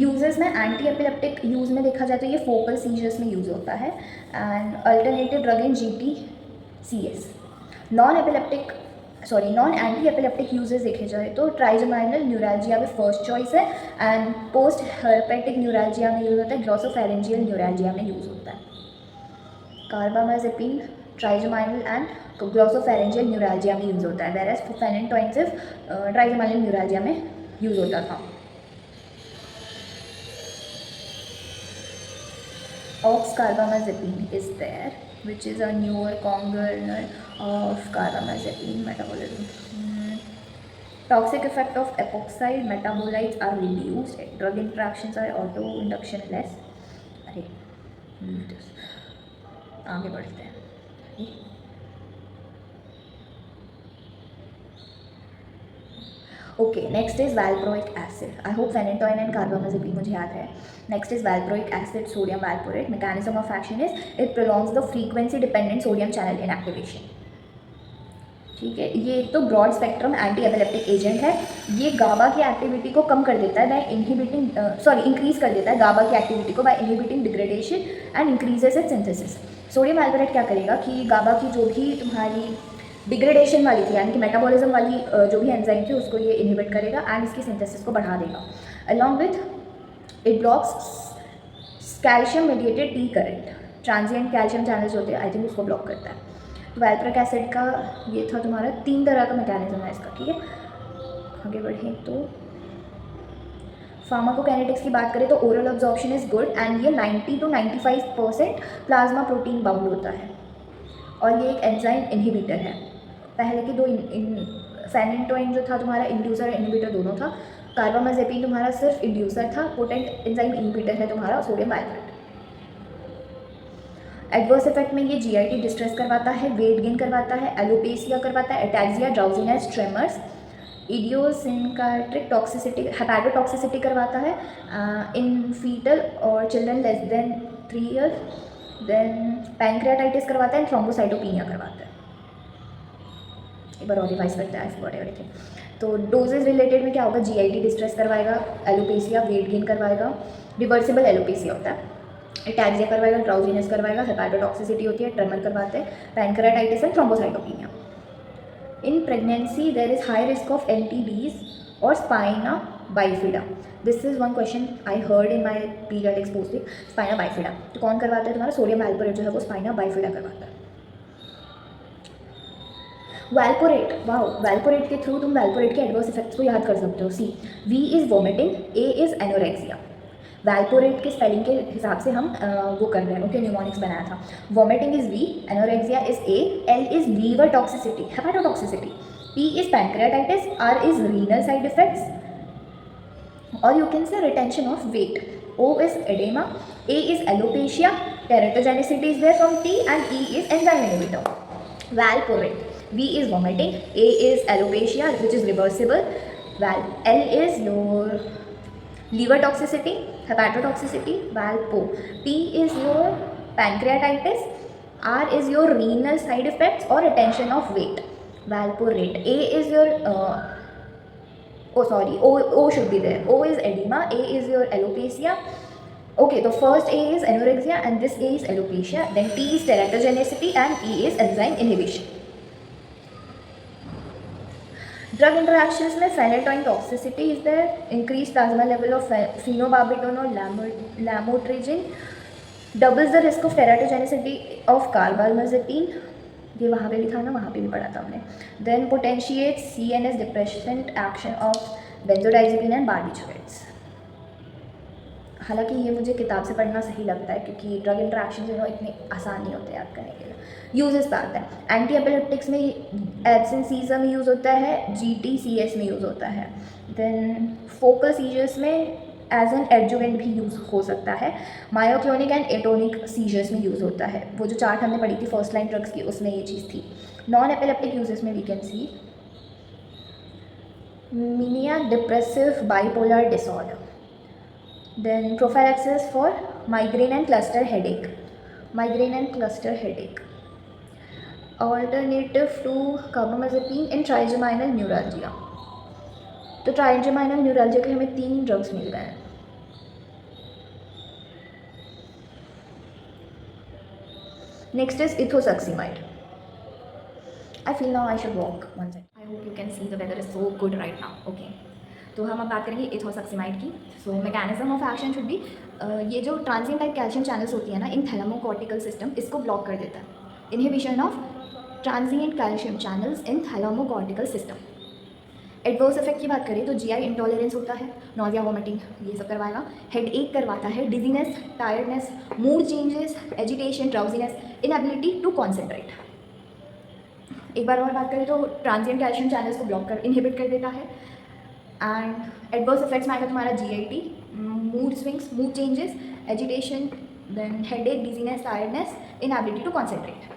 Uses में एंटी एपिलेप्टिक यूज़ में देखा जाए तो ये फोकल सीजर्स में यूज़ होता है and alternative drug in GTCS. Non anti epileptic uses देखे जाए तो ट्राइजेमिनल न्यूरैल्जिया में फर्स्ट चॉइस है एंड पोस्ट हेरेपेटिक न्यूरैल्जिया में यूज़ होता है. ग्लॉसोफेरेंजियल न्यूरैल्जिया में यूज़ होता है. Carbamazepine trigeminal and glossopharyngeal neuralgia में यूज़ होता है, वेरएज फेनेटॉइन सिर्फ ट्राइजेमिनल न्यूरैल्जिया में यूज़ होता था. Oxcarbamazepine is there, which is a newer congener of carbamazepine metabolism. Toxic effect of epoxide metabolites are reduced. Drug interactions are auto induction less. अरे आगे बढ़ते हैं. Okay, next is valproic acid. I hope phenytoin and carbamazepine मुझे याद है. Next is valproic acid sodium valproate. Mechanism of action is it prolongs the frequency dependent sodium channel inactivation. ठीक है, ये तो broad spectrum anti epileptic agent है. ये गाबा की एक्टिविटी को कम कर देता है बाय इंक्रीज कर देता है गाबा की एक्टिविटी को by inhibiting degradation and increases its synthesis. Sodium valproate क्या करेगा कि गाबा की जो भी तुम्हारी डिग्रेडेशन वाली थी यानी कि मेटाबॉलिज्म वाली जो भी एंजाइम थी उसको ये इनहिबिट करेगा एंड इसकी सिंथेसिस को बढ़ा देगा. Along with it blocks calcium mediated T current. Transient calcium channels होते हैं, आई थिंक उसको ब्लॉक करता है. तो वैल्प्रोइक एसिड का ये था तुम्हारा 3 तरह का मैकेनिज्म है इसका, ठीक है. आगे बढ़ें तो फार्माकोकाइनेटिक्स की बात करें तो oral absorption is good and ये 90 to 95% प्लाज्मा प्रोटीन बाउंड होता है. और ये एक एंजाइम इनहिबिटर है। पहले के दो फेनिटोइन जो था तुम्हारा इंड्यूसर इनहिबिटर दोनों था, कार्बामाजेपिन तुम्हारा सिर्फ इंड्यूसर था, पोटेंट एंजाइम इनहिबिटर है तुम्हारा सोडियम वाइलप्रेट। एडवर्स इफेक्ट में ये जीआईटी डिस्ट्रेस करवाता है, वेट गेन करवाता है, एलोपेसिया करवाता है, ataxia, drowsiness, tremors, idiosyncratic toxicity, hepatotoxicity करवाता है इन फीटल और children less than 3 years, then pancreatitis करवाता है, थ्रोम्बोसाइटोपिनिया करवाता है। एक बार और रिवाइज करते हैं, आई फॉरगॉट एवरीथिंग। तो डोजेज रिलेटेड में क्या होगा, जीआईटी डिस्ट्रेस करवाएगा, एलोपेसिया वेट गेन करवाएगा, रिवर्सिबल एलोपेसिया होता है, एटैक्सिया करवाएगा, ड्राउजीनेस करवाएगा, हेपेटोटॉक्सिसिटी होती है, ट्रेमर करवाते हैं, pancreatitis and thrombocytopenia. In pregnancy, there is high risk of NTDs or spina bifida. This is one question I heard in my pediatrics posting, spina bifida. तो कौन करवाता है तुम्हारा, सोडियम वैल्पोरेट जो है वो स्पाइना बाइफिडा करवाता है। वैल्पोरेट, वाओ, वैल्पोरेट के थ्रू तुम वैल्पोरेट के एडवर्स इफेक्ट्स को याद कर सकते हो। C, V is vomiting, A is anorexia. Valproate के स्पेलिंग के हिसाब से हम वो कर रहे हैं, ओके, न्यूमोनिक्स बनाया था। Vomiting is V, anorexia is A, L is liver toxicity, hepatotoxicity, P is pancreatitis, R is renal side effects और you can say retention of weight, O is oedema, A is alopecia, teratogenicity is there from T and E is enzyme inhibitor. Valproate, V is vomiting, A is alopecia which is reversible, L is your liver toxicity, hepatotoxicity, valpo, P is your pancreatitis, R is your renal side effects or retention of weight, valporate, A is your O should be there, O is edema, A is your alopecia. Okay, the first A is anorexia and this A is alopecia, then T is teratogenicity and E is enzyme inhibition. Drug interactions में phenytoin toxicity is there, increased plasma level of phenobarbital or lamotrigine, doubles the risk of teratogenicity of carbamazepine, ये वहाँ पे भी था ना, वहाँ पे भी पढ़ा था हमने। Then potentiates CNS depressant action of benzodiazepine and barbiturates। हालांकि ये मुझे किताब से पढ़ना सही लगता है क्योंकि ड्रग इंटरेक्शन जो है इतने आसान नहीं होते याद करने के लिए। यूजेस पे आता है, एंटी एपिलेप्टिक्स में एब्सिंसीजा में यूज़ होता है, GTCS में यूज़ होता है, देन फोकल सीजर्स में एज एन एडजुवेंट भी यूज़ हो सकता है, मायोक्लोनिक एंड एटोनिक सीजर्स में यूज़ होता है। वो जो चार्ट हमने पढ़ी थी फर्स्ट लाइन ड्रग्स की उसमें ये चीज़ थी। नॉन एपिलेप्टिक यूजेस में we can see mania depressive bipolar disorder, then prophylaxis for migraine and cluster headache, alternative to carbamazepine in trigeminal neuralgia। तो ट्राइजेमाइनल न्यूरल्जिया के हमें 3 ड्रग्स मिल गए हैं। Next is ethosuximide. I feel now I should walk one second. I hope you can see the weather is so good right now. Okay, तो हम अब बात करेंगे इथोसक्सीमाइड की। So mechanism of action should be, ये जो transient type calcium channels होती है ना इन थैलेमोकॉर्टिकल सिस्टम, इसको ब्लॉक कर देता है। Inhibition of transient calcium channels in thalamocortical system. Adverse effect की बात करें तो GI इंटॉलरेंस होता है, नॉजिया, वोमिटिंग, ये सब करवाएगा। हेड एक करवाता है, dizziness, tiredness, mood changes, agitation, drowsiness, inability to concentrate. एक बार और बात करें तो ट्रांजिएंट कैल्शियम चैनल्स को ब्लॉक कर इनहिबिट कर देता है। एंड एडवर्स इफेक्ट्स में आएगा तुम्हारा GIT, mood swings, mood changes, agitation, then headache, dizziness, tiredness, inability to concentrate.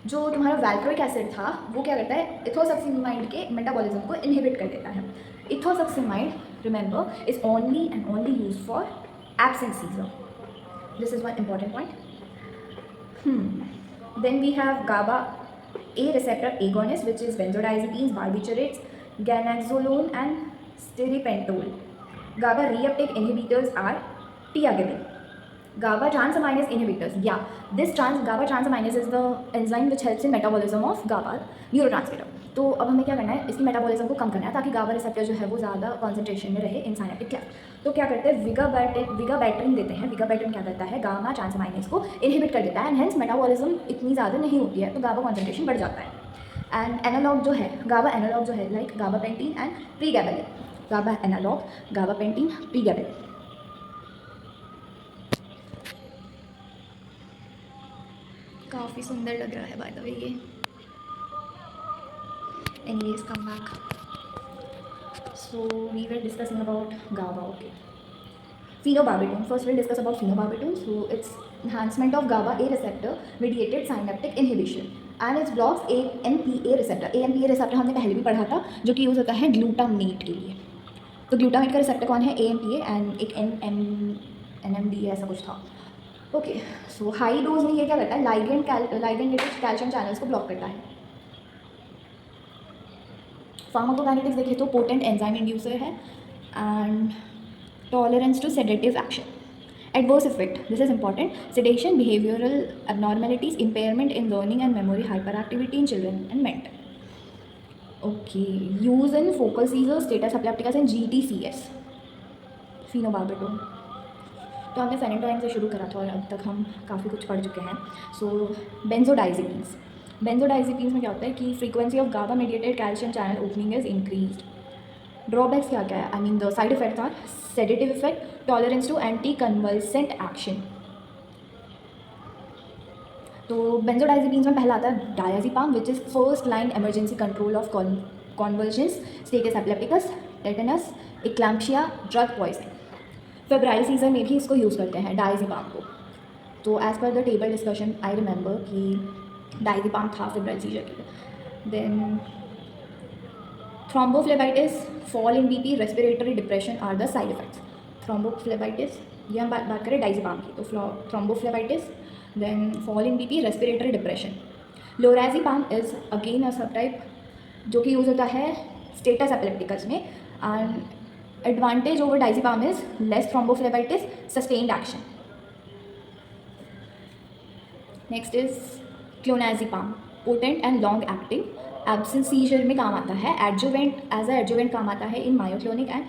जो तुम्हारा वैल्प्रोइक एसिड था वो क्या करता है, इथोसक्सीमाइड के मेटाबॉलिज्म को इनहिबिट कर देता है। Ethosuximide, remember, is only and only use for absent seizure. This is one important point. Then we have GABA A receptor agonist, which is benzodiazepines, barbiturates, ganaxolone and stiripentol. GABA reuptake inhibitors are tiagabine. GABA transaminase inhibitors. Yeah, this GABA transaminase is the enzyme which helps in metabolism of GABA neurotransmitter. तो अब हमें क्या करना है, इसकी metabolism को कम करना है ताकि GABA रिसेप्टर जो है वो ज़्यादा कॉन्सेंट्रेशन में रहे इन साइनेप्टिक क्लेफ्ट। तो क्या करते हैं, विगाबैट्रिन देते हैं। विगाबैट्रिन क्या करता है, गामा ट्रांसमाइनेज को इनहिबिट कर देता है एंड हेंस मेटाबॉलिज्म इतनी ज़्यादा नहीं होती है, तो GABA कॉन्सेंट्रेशन बढ़ जाता है। एंड एनालॉग जो है, GABA एनालॉग जो है like gabapentin and pregabalin. GABA analogue, gabapentin, pregabalin. काफ़ी सुंदर लग रहा है बाय द वे ये. Anyways, come back. So we were discussing about GABA. Okay. Phenobarbital. First, we'll discuss about phenobarbital. So it's enhancement of GABA A receptor mediated synaptic inhibition and it blocks AMPA receptor. AMPA receptor हमने पहले भी पढ़ा था जो कि use होता है glutamate के लिए. तो ग्लूटामेट का रिसेप्टर कौन है? AMPA एंड एक NMD ऐसा कुछ था. ओके. सो हाई डोज में ये क्या करता है? लाइगेंड कैल्शियम चैनल्स को ब्लॉक करता है. फार्माकोकाइनेटिक्स देखें तो पोटेंट एंजाइम इंड्यूसर है and tolerance to sedative action. Adverse effect, this is important: sedation, behavioral abnormalities, impairment in learning and memory, hyperactivity in children and mental. Okay, use in focal seizures, status epilepticus and GTCS. phenobarbital. तो हमने phenytoin से शुरू करा था और अब तक हम काफ़ी कुछ पढ़ चुके हैं. सो बेंजोडाइजेपिन्स. बेंजोडाइजेपिन्स में क्या होता है कि frequency of GABA mediated calcium channel opening is increased. Drawbacks क्या क्या है? I mean the side effects are sedative effect, tolerance to anti convulsant action. तो बेंजोडाइजेपिन्स में पहला आता है diazepam which is first line emergency control of convulsions, status epilepticus, tetanus, eclampsia, drug poisoning. Febrile seizure में भी इसको use करते हैं डायज़ेपाम को. तो as per the table discussion I remember कि डायज़ेपाम था फेब्राइल सीजर के लिए. Then thrombophlebitis, fall in BP, respiratory depression are the side effects. Thrombophlebitis, ये हम बात करें डायज़ेपाम की. तो thrombophlebitis, then fall in BP, respiratory depression. Lorazepam is again a sub type जो कि यूज़ होता है स्टेटस एपिलेप्टिकस में. And advantage over diazepam is less thrombophlebitis, sustained action. Next is clonazepam, potent and long acting. Absence seizure में काम आता है. Adjuvant, as a adjuvant काम आता है in myoclonic and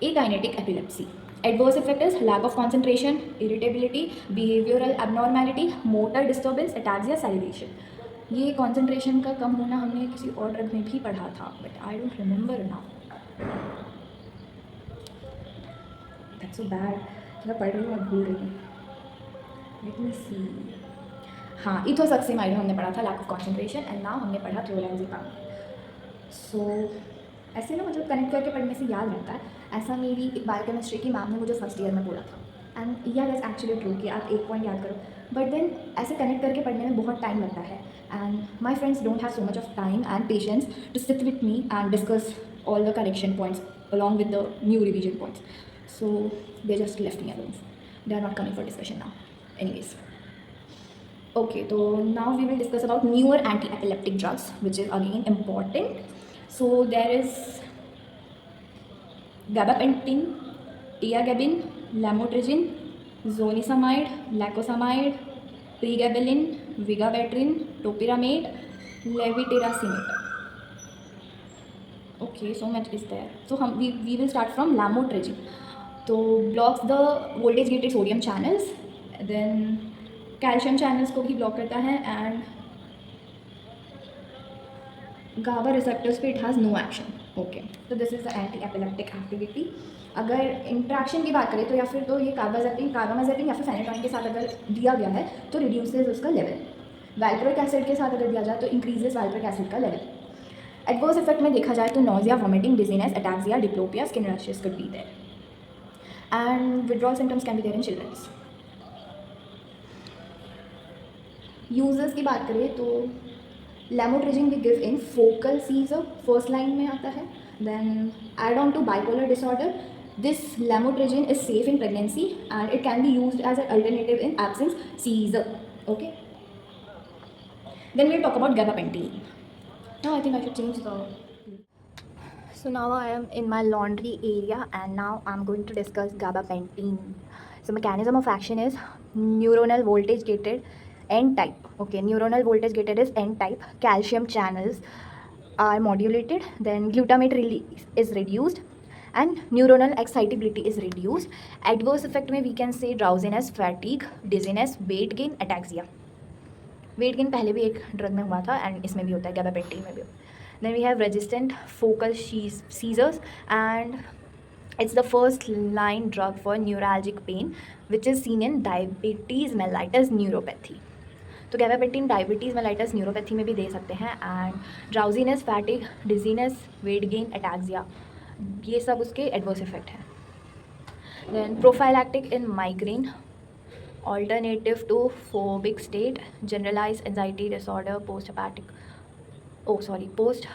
akinetic epilepsy. Adverse effect is lack of concentration, irritability, behavioral abnormality, motor disturbance, ataxia, salivation. ये concentration का कम होना हमने किसी और ड्रग में भी पढ़ा था, but I don't remember now. That's so bad. मैं पढ़ रही हूँ और भूल रही हूँ. Let me see. हाँ, इथोसक्सीमाइड हमने पढ़ा था, lack of concentration. And now हमने पढ़ा क्लोराज़ेपाम. सो ऐसे ना मतलब कनेक्ट करके पढ़ने से याद रहता है. ऐसा मेरी बायोकेमिस्ट्री की मैम ने मुझे फर्स्ट ईयर में बोला था. एंड या दैट्स एक्चुअली ट्रू कि आप एक पॉइंट याद करो, बट देन ऐसे कनेक्ट करके पढ़ने में बहुत टाइम लगता है. And my friends don't have so much of time and patience to sit with me and discuss all the correction points along with the new revision points. So they just left me alone. They are not coming for discussion now. Anyways. Okay, so now we will discuss about newer anti-epileptic drugs, which is again important. So there is gabapentin, tiagabin, lamotrigine, zonisamide, lacosamide, pregabalin, vigabatrin, topiramate, levetiracetate. Okay, so much is there. So we will start from lamotrigine. So blocks the voltage gated sodium channels, then calcium channels को भी block करता है and GABA receptors पे it has no action. Okay, so this is the anti-epileptic activity. अगर interaction की बात करें तो या फिर तो ये कार्बामाज़ेपिन या फिर फेनेटोइन के साथ अगर दिया गया है तो रिड्यूसेस उसका लेवल. वैल्प्रोइक एसिड के साथ अगर दिया जाए तो इंक्रीजेस वैल्प्रोइक एसिड का लेवल. एडवर्स इफेक्ट में देखा जाए तो nausea, vomiting, dizziness, ataxia, diplopia, skin rashes could be there. And withdrawal symptoms can be there in children. Users की बात करें तो lamotrigine we give in focal seizure, first line में आता है. Then add on to bipolar disorder. This lamotrigine is safe in pregnancy and it can be used as an alternative in absence seizure. Okay. Then we'll talk about gabapentin. Now I think I should change the. So now I am in my laundry area and now I'm going to discuss gabapentin. So mechanism of action is neuronal voltage gated N-type. Okay, neuronal voltage gated is N-type. Calcium channels are modulated. Then glutamate release is reduced and neuronal excitability is reduced. Adverse effect में we can say drowsiness, fatigue, dizziness, weight gain, ataxia. Weight gain पहले भी एक drug में हुआ था and इसमें भी होता है, gabapentin में भी. Then we have resistant focal seizures and it's the first line drug for neuralgic pain which is seen in diabetes mellitus neuropathy. तो गैबापेंटिन डायबिटीज़ मेलाइटस न्यूरोपैथी में भी दे सकते हैं। And drowsiness, fatigue, dizziness, weight gain, ataxia, ये सब उसके adverse effect हैं। Then prophylactic in migraine, alternative to phobic state, generalized anxiety disorder, post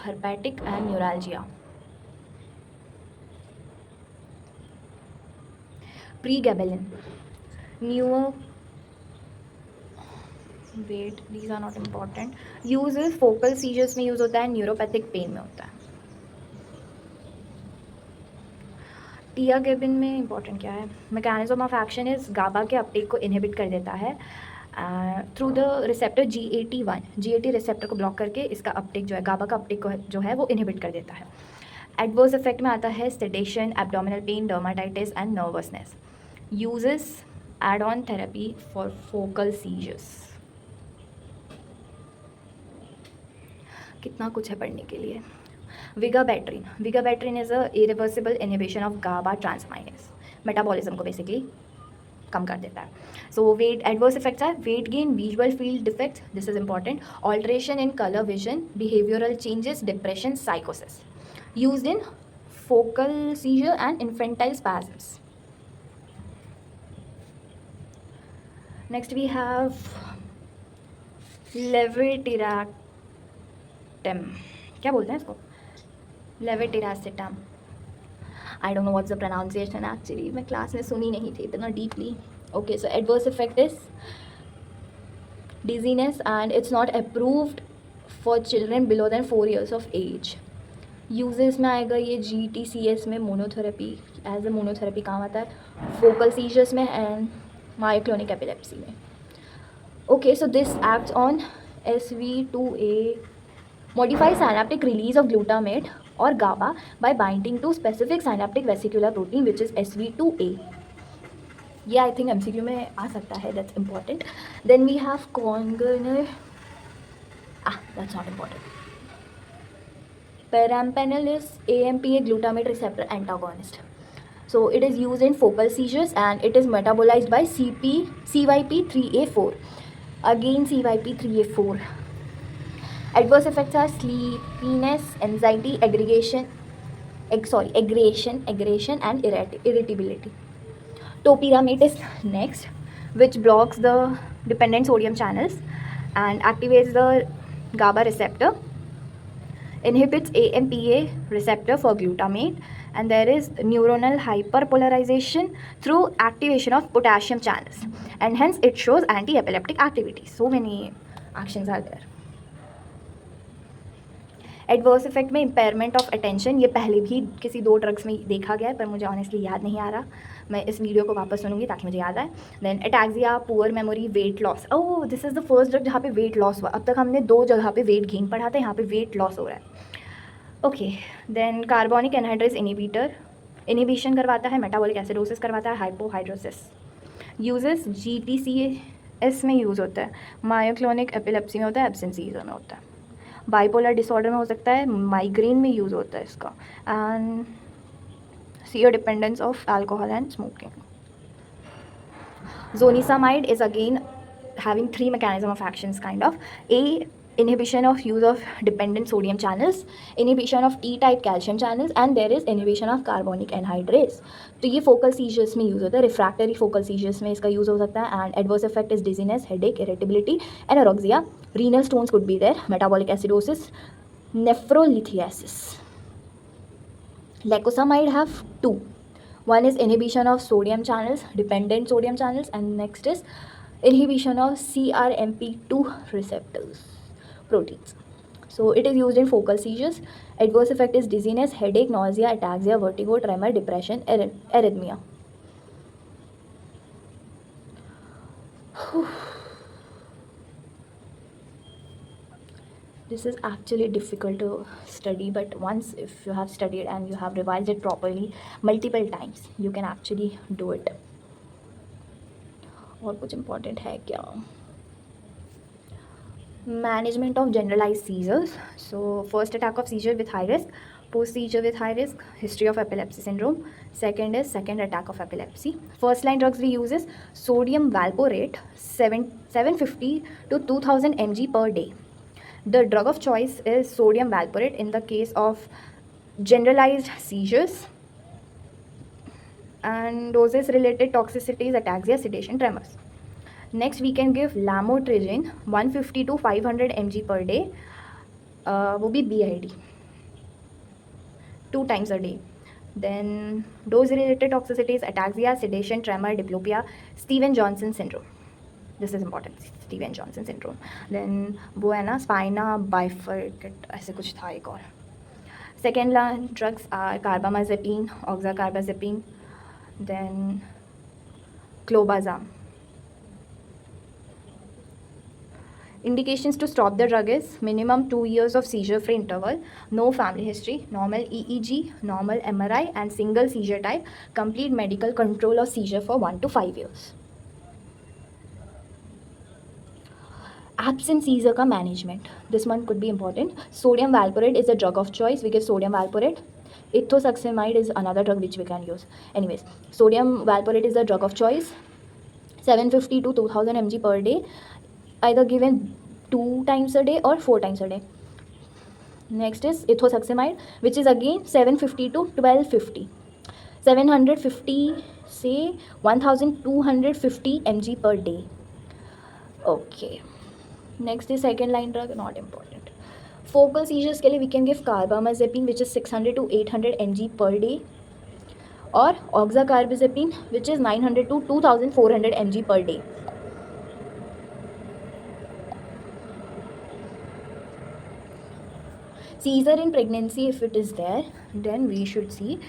herpetic and neuralgia. Pregabalin, newer, wait, these are not important. Uses focal seizures में use होता है, neuropathic pain में होता है। टियागेबिन में इंपॉर्टेंट क्या है? मैकेनिज्म ऑफ एक्शन इज गाबा के अपटेक को इनहिबिट कर देता है through the receptor GAT1। GAT receptor को ब्लॉक करके इसका अपटेक जो है, गाबा का अपटेक को जो है वो इनहिबिट कर देता है। एडवर्स इफेक्ट में आता है sedation, abdominal pain, dermatitis and nervousness. Uses add on therapy for focal seizures. कितना कुछ है पढ़ने के लिए। Vigabatrin is a irreversible inhibition of GABA transaminase, metabolism को बेसिकली कम कर देता है। सो वेट एडवर्स इफेक्ट्स है weight gain, visual field defects, this is important, alteration in colour vision, behavioural changes, depression, साइकोसिस। Used in focal seizure and infantile spasms. Next we have लेवेटिराक्टम, क्या बोलते हैं इसको? Levetiracetam, I don't know what's the pronunciation actually, मैं class में सुनी नहीं थी इतना deeply. Okay, so adverse effect is dizziness and it's not approved for children below than 4 years of age. Uses में आएगा ये GTCS में मोनोथेरेपी, एज ए मोनोथेरेपी काम आता है, फोकल सीजर्स में एंड मायोक्लोनिक एपिलेप्सी में। Okay, so this acts on SV2A, modifies synaptic release of glutamate or GABA by binding to specific synaptic vesicular protein which is SV2A. ये I think MCQ में आ सकता है, that's important. Then we have congener, that's not important. Perampanel is AMPA glutamate receptor antagonist. So it is used in focal seizures and it is metabolized by CYP3A4. Again CYP3A4. Adverse effects are sleepiness, anxiety, aggression, and irritability. Topiramate is next, which blocks the dependent sodium channels and activates the GABA receptor, inhibits AMPA receptor for glutamate, and there is neuronal hyperpolarization through activation of potassium channels, and hence it shows anti-epileptic activity. So many actions are there. Adverse effect में impairment of attention, ये पहले भी किसी 2 drugs में देखा गया है पर मुझे ऑनेस्टली याद नहीं आ रहा, मैं इस वीडियो को वापस सुनूंगी ताकि मुझे याद आए। Then ataxia, poor memory, weight loss. Oh, this is the first drug जहाँ पे वेट लॉस हुआ। अब तक हमने 2 जगह पे वेट गेन पढ़ा था, यहाँ पे वेट लॉस हो रहा है। Okay, then carbonic anhydrase inhibitor, inhibition करवाता है, मेटाबॉलिक एसिडोसिस करवाता है, हाइपोहाइड्रोसिस। यूजेस GTCS में यूज़ होता है, मायोक्लोनिक एपिलेप्सी में होता है, एब्सेंट सीजर में होता है, बाइपोलर डिसऑर्डर में हो सकता है, माइग्रेन में यूज़ होता है इसका, and seer dependence of alcohol and smoking. Zonisamide is again having 3 mechanism of actions kind of. A, inhibition of use of dependent sodium channels, inhibition of T-type calcium channels, and there is inhibition of carbonic anhydrase. तो ये focal seizures में use होता है, refractory focal seizures में इसका use हो सकता है, and adverse effect is dizziness, headache, irritability, anorexia, renal stones could be there, metabolic acidosis, nephrolithiasis. Lacosamide have 2. One is inhibition of sodium channels, dependent sodium channels, and next is inhibition of CRMP2 receptors proteins. So it is used in focal seizures. Adverse effect is dizziness, headache, nausea, ataxia, vertigo, tremor, depression, arrhythmia. This is actually difficult to study, but once if you have studied and you have revised it properly multiple times, you can actually do it. और कुछ important है क्या? Management of generalized seizures. So first attack of seizure with high risk, Post seizure with high risk, history of epilepsy syndrome. Second is second attack of epilepsy. First line drugs we use is sodium valproate, 750 to 2000 mg per day. The drug of choice is sodium valproate in the case of generalized seizures and doses related toxicities, ataxia, sedation, tremors. Next we can give lamotrigine 150 to 500 mg per day, वो भी BID 2 times a day. Then dose related toxicities, ataxia, sedation, tremor, diplopia, Stevens-Johnson syndrome. This is important, Stevens-Johnson syndrome. Then वो है ना spina bifurcata ऐसे कुछ था एक और. Second line drugs are carbamazepine, oxcarbazepine, then clobazam. Indications to stop the drug is minimum 2 years of seizure-free interval, no family history, normal EEG, normal MRI and single seizure type, complete medical control of seizure for 1 to 5 years. Absent seizure ka management. This one could be important. Sodium valproate is a drug of choice. We give sodium valproate. Ethosuximide is another drug which we can use. Anyways, sodium valproate is the drug of choice. 750 to 2000 mg per day. Either given 2 times a day or 4 times a day. Next is ethosuximide, which is again 750 to 1250. 750 say 1250 mg per day. Okay. Next is second line drug, not important. Focal seizures के लिए we can give carbamazepine, which is 600 to 800 mg per day, or oxcarbazepine, which is 900 to 2400 mg per day. Seizure in pregnancy, if it is there, then we should see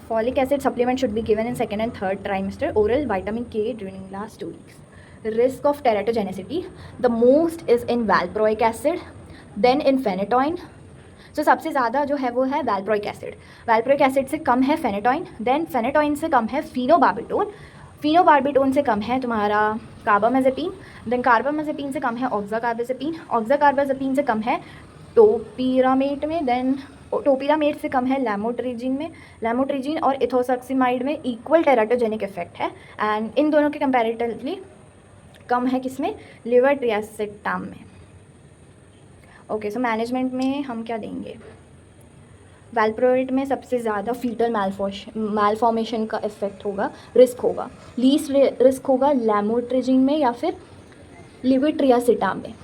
folic acid supplement should be given in second and third trimester, oral vitamin K during last 2 weeks. Risk of teratogenicity, the most is in valproic acid, then in phenytoin. So सबसे ज़्यादा जो है वो है valproic acid. Valproic acid से कम है phenytoin, then phenytoin से कम है phenobarbital, phenobarbital से कम है तुम्हारा carbamazepine, then carbamazepine से कम है oxcarbazepine, oxcarbazepine से कम है टोपिरामेट में, देन टोपिरामेट से कम है लैमोट्रिजिन में, लैमोट्रिजिन और इथोसक्सिमाइड में इक्वल टेराटोजेनिक इफेक्ट है, एंड इन दोनों के कंपैरेटिवली कम है किसमें, लिवर ट्रियासेटाम में. ओके, सो मैनेजमेंट में हम क्या देंगे. वैल्प्रोएट में सबसे ज़्यादा फीटल मैलफॉर्मेशन का इफेक्ट होगा, रिस्क होगा. लीस्ट रिस्क होगा लैमोट्रिजिन में या फिर लिवर ट्रियासेटाम में.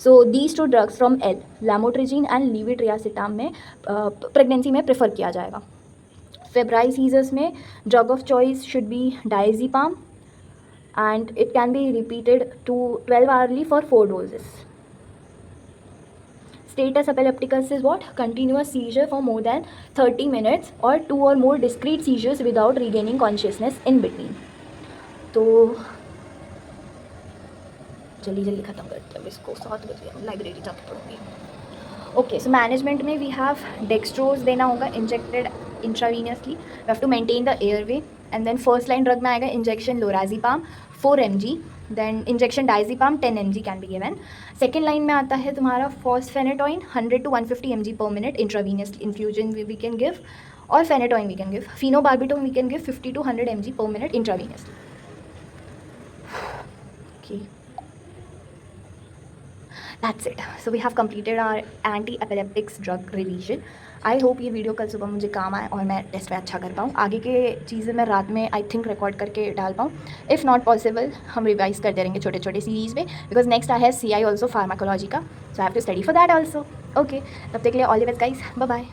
So these 2 drugs from L, lamotrigine and levetiracetam में प्रेगनेंसी में प्रेफर किया जाएगा. फेब्राइल सीजर्स में drug of choice should be diazepam and it can be repeated to 12 hourly for 4 doses. Status epilepticus is what? Continuous seizure for more than 30 minutes or 2 or more discrete seizures without regaining consciousness in between. तो जल्दी जल्दी ख़त्म करते हैं अब इसको, 7 बजे library जाके पढ़ूँगी. ओके, सो मैनेजमेंट में वी हैव डेक्सट्रोज देना होगा injected intravenously. We have to maintain the airway. And then first line drug में आएगा injection lorazepam 4 mg, then injection diazepam 10 mg can be given. Second line में आता है तुम्हारा fosphenytoin 100 to 150 mg per minute intravenous infusion we can give, और phenytoin we can give. Phenobarbitone we can give 50 to 100 mg per minute intravenously. Okay, that's it. So we have completed our anti-epileptics drug revision. I hope ये video कल सुबह मुझे काम आए और मैं test में अच्छा कर पाऊँ. आगे के चीज़ें मैं रात में आई थिंक रिकॉर्ड करके डाल पाऊँ. इफ़ नॉट पॉसिबल हम रिवाइज करते रहेंगे छोटे छोटे सीरीज़ में, because next I have CI also pharmacology का, so I have to study for that also. Okay, तब तक के लिए all the best guys, bye bye.